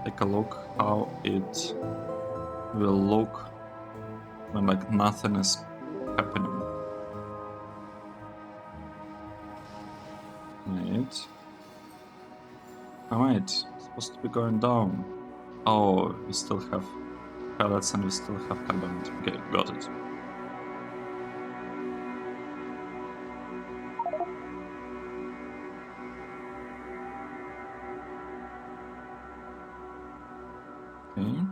[SPEAKER 1] take a look how it will look when like nothing is happening. Wait. Oh wait, it's supposed to be going down. Oh, we still have pellets and we still have carbonate. Okay, got it. Okay.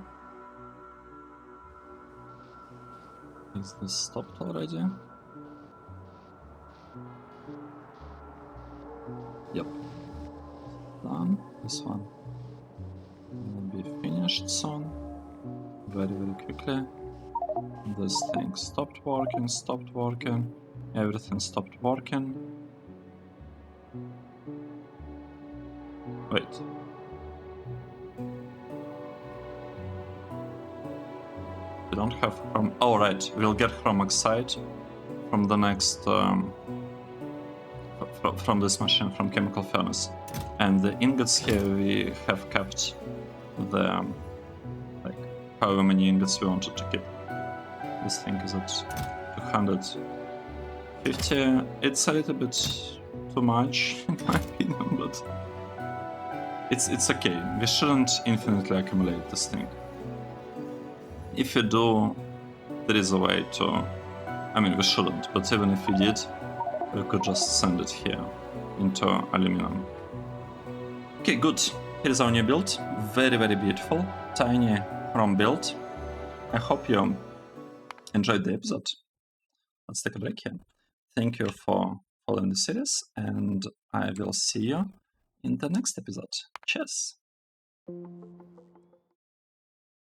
[SPEAKER 1] Is this stopped already? Yep. Done. This one will be finished soon. Very, very quickly. This thing stopped working. Everything stopped working. Wait. We don't have chrome. Oh, right. We'll get chrome oxide from the next. From this machine, from chemical furnace. And the ingots here, we have kept the. Like, however many ingots we wanted to keep. This thing is at 250. It's a little bit too much, in my opinion, but it's okay. We shouldn't infinitely accumulate this thing. If we do, there is a way to. I mean, we shouldn't, but even if we did, we could just send it here into aluminum. Okay, good. Here's our new build. Very, very beautiful. Tiny chrome build. I hope you enjoyed the episode. Let's take a break here. Thank you for following the series, and I will see you in the next episode. Cheers!